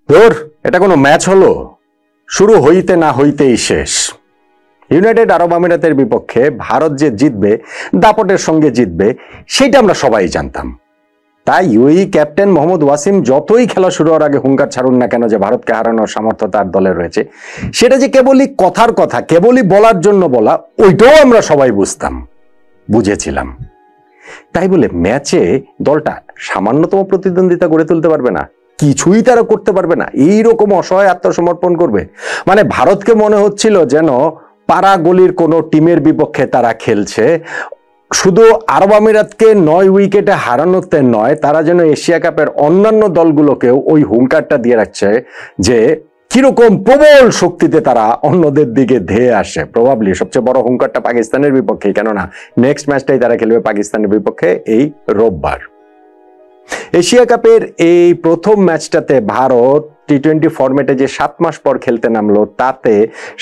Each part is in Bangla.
ধর এটা কোনো ম্যাচ হলো? শুরু হইতে না হইতেই শেষ। ইউনাইটেড আরব আমিরাতের বিপক্ষে ভারত যে জিতবে, দাপটের সঙ্গে জিতবে, সেটা আমরা সবাই জানতাম। তাই ইউএই ক্যাপ্টেন মোহাম্মদ ওয়াসিম যতই খেলা শুরু হওয়ার আগে হুঙ্কার ছাড়ুন না কেন যে ভারতকে হারানোর সামর্থ্য তার দলে রয়েছে, সেটা যে কেবলই কথার কথা, কেবলই বলার জন্য বলা, ওইটাও আমরা সবাই বুঝেছিলাম। তাই বলে ম্যাচে দলটা সামান্যতম প্রতিদ্বন্দ্বিতা গড়ে তুলতে পারবে না, কিছুই তারা করতে পারবে না, এইরকম অসহায় আত্মসমর্পণ করবে। মানে ভারতকে মনে হচ্ছিল যেন পাড়া গলির কোনো টিমের বিপক্ষে তারা খেলছে। শুধু আরব আমিরাতকে 9 উইকেটে হারানোতে নয়, তারা যেন এশিয়া কাপের অন্যান্য দলগুলোকেও ওই হুঙ্কারটা দিয়ে রাখছে যে কিরকম প্রবল শক্তিতে তারা অন্যদের দিকে ধেয়ে আসে। প্রবাবলি সবচেয়ে বড় হুঙ্কারটা পাকিস্তানের বিপক্ষে, কেননা নেক্সট ম্যাচটাই তারা খেলবে পাকিস্তানের বিপক্ষে এই রোববার। এশিয়া কাপের এই প্রথম ম্যাচটাতে ভারত টি-20 ফরম্যাটে যে 7 মাস পর খেলতে নামলো, তাতে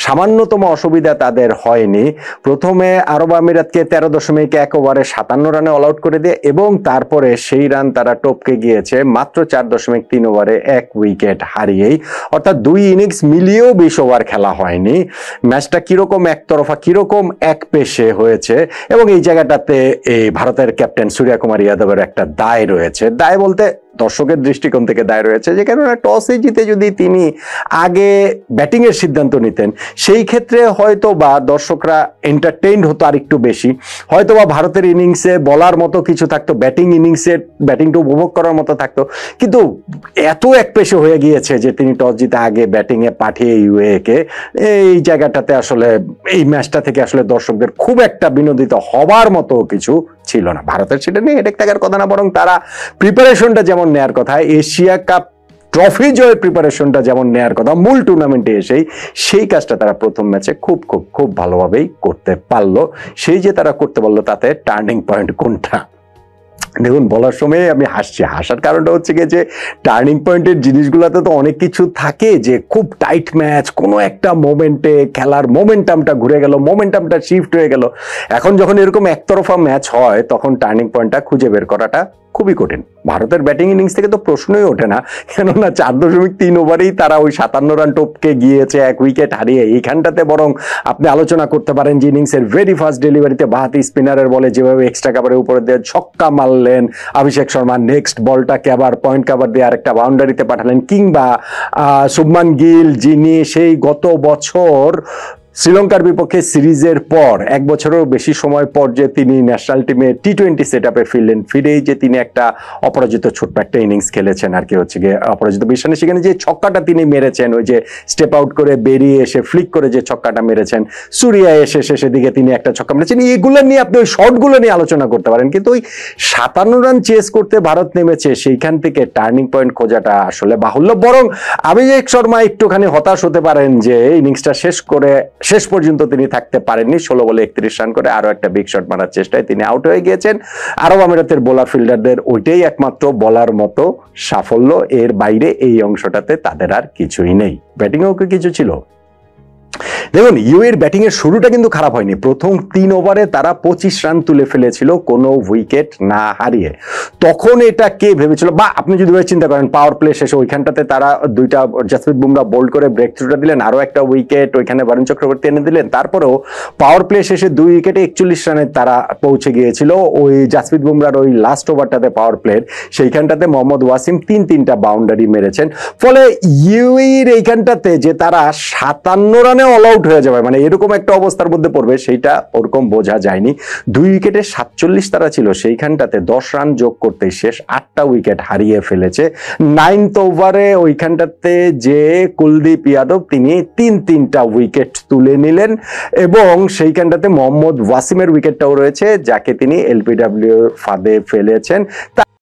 সামান্যতম অসুবিধা তাদের হয়নি। প্রথমে আরব আমিরাতকে 13.1 ওভারে 57 রানে অল আউট করে দিয়ে, এবং তারপরে সেই রান তারা টপকে গিয়েছে মাত্র 4.3 ওভারে 1 উইকেট হারিয়েই। অর্থাৎ 2 ইনিংস মিলিয়েও 20 ওভার খেলা হয়নি। ম্যাচটা কিরকম একতরফা, কিরকম এক পেশে হয়েছে। এবং এই জায়গাটাতে এই ভারতের ক্যাপ্টেন সূর্য কুমার যাদবের একটা দায় রয়েছে। দায় বলতে দর্শকের দৃষ্টিকোণ থেকে দায় রয়েছে, যে কেননা টসে জিতে যদি তিনি আগে ব্যাটিং এর সিদ্ধান্ত নিতেন, সেই ক্ষেত্রে হয়তো বা দর্শকরা এন্টারটেইনড হতো আর একটু বেশি। হয়তো বা ভারতের ইনিংসে বলার মতো কিছু থাকতো, ব্যাটিংটা উপভোগ করার মতো থাকতো। কিন্তু এত একপেশে হয়ে গিয়েছে যে তিনি টস জিতে আগে ব্যাটিং এ পাঠিয়ে ইউএকে, এই জায়গাটাতে আসলে এই ম্যাচটা থেকে আসলে দর্শকদের খুব একটা বিনোদিত হবার মতো কিছু ছিল না। ভারতের সেটা নিয়ে হেডেক থাকার কথা না, বরং তারা প্রিপারেশনটা যেমন নেয়ার কথা, এশিয়া কাপ ট্রফি জয়ের প্রিপারেশনটা যেমন নেয়ার কথা মূল টুর্নামেন্টে এসেই, সেই কাজটা তারা প্রথম ম্যাচে খুব ভালোভাবেই করতে পারলো। সেই যে তারা করতে পারলো, তাতে টার্নিং পয়েন্ট কোনটা? দেখুন, বলার সময় আমি হাসার কারণটা হচ্ছে গিয়ে যে টার্নিং পয়েন্টের জিনিসগুলোতে তো অনেক কিছু থাকে, যে খুব টাইট ম্যাচ, কোনো একটা মোমেন্টে খেলার মোমেন্টামটা ঘুরে গেল, মোমেন্টামটা শিফট হয়ে গেল। এখন যখন এরকম একতরফা ম্যাচ হয়, তখন টার্নিং পয়েন্টটা খুঁজে বের করাটা খুবই কঠিন। ভারতের ব্যাটিং ইনিংস থেকে তো প্রশ্নই ওঠে না, কেননা 4.3 ওভারেই তারা ওই 57 রান টপকে গিয়েছে 1 উইকেট হারিয়ে। এইখানটাতে বরং আপনি আলোচনা করতে পারেন যে ইনিংসের ভেরি ফার্স্ট ডেলিভারিতে বাহাতি স্পিনারের বলে যেভাবে এক্সট্রা কাভারের উপরে দিয়ে ছক্কা মারলেন অভিষেক শর্মা, নেক্সট বলটাকে আবার পয়েন্ট কাভার দিয়ে আরেকটা বাউন্ডারিতে পাঠালেন, কিংবা শুভমান গিল, যিনি সেই গত বছর শ্রীলঙ্কার বিপক্ষে সিরিজের পর 1 বছরেরও বেশি সময় পর যে তিনি ন্যাশনাল টিমে টি-20 সেটআপে ফিরলেন, ফিরেই যে তিনি একটা অপরাজিত ছোট্ট একটা ইনিংস খেলেছেন আর কি, হচ্ছে গিয়ে অপরাজিত 20 রানে। সেখানে যে ছক্কাটা তিনি মেরেছেন, ওই যে স্টেপ আউট করে বেরিয়ে এসে ফ্লিক করে যে ছক্কাটা মেরেছেন, সুরিয়া এসে শেষের দিকে তিনি একটা ছক্কা মেরেছেন, এগুলো নিয়ে আপনি ওই শটগুলো নিয়ে আলোচনা করতে পারেন। কিন্তু ওই 57 রান চেস করতে ভারত নেমেছে, সেইখান থেকে টার্নিং পয়েন্ট খোঁজাটা আসলে বাহুল্য। বরং অভিষেক শর্মা একটুখানি হতাশ হতে পারেন যে ইনিংসটা শেষ পর্যন্ত তিনি থাকতে পারেননি। 16 বলে 31 রান করে আরো একটা বিগ শট মারার চেষ্টায় তিনি আউট হয়ে গিয়েছেন। আরব আমিরাতের বোলার ফিল্ডারদের ওইটাই একমাত্র বলার মতো সাফল্য, এর বাইরে এই অংশটাতে তাদের আর কিছুই নেই। ব্যাটিংয়েও কিছু ছিল। দেখুন, ইউএর ব্যাটিং এর শুরুটা কিন্তু খারাপ হয়নি। প্রথম 3 ওভারে তারা 25 রান তুলে ফেলেছিল কোনো উইকেট না হারিয়ে। তখন এটা কে ভেবেছিল? বা আপনি যদি চিন্তা করেন, পাওয়ার প্লে শেষে ওইখানটাতে তারা 2টা জাসপ্রীত বুমরা বোল্ড করে ব্রেক থ্রুটা দিলেন, আরো একটা উইকেট ওইখানে বরুণ চক্রবর্তী এনে দিলেন। তারপরেও পাওয়ার প্লে শেষে 2 উইকেটে 41 রানে তারা পৌঁছে গিয়েছিল। ওই জাসপ্রীত বুমরার ওই লাস্ট ওভারটাতে পাওয়ার প্লের সেইখানটাতে মোহাম্মদ ওয়াসিম 3টা বাউন্ডারি মেরেছেন। ফলে ইউএর এইখানটাতে যে তারা 57 রানে অল আউট হয়ে যাবে, মানে এরকম একটা অবস্থার মধ্যে পড়বে, সেইটা ওরকম বোঝা যায়নি। 2 উইকেটে 47 তারা ছিল, সেইখানটাতে 10 রান যোগ করতে শেষ 8টা উইকেট হারিয়ে ফেলেছে। 9th ওভারে ওইখানটাতে যে কুলদীপ যাদব, তিনি 3টা উইকেট তুলে নিলেন, এবং সেইখানটাতে মোহাম্মদ ওয়াসিমের উইকেটটাও রয়েছে, যাকে তিনি এলবিডব্লিউ ফাঁদে ফেলেছেন।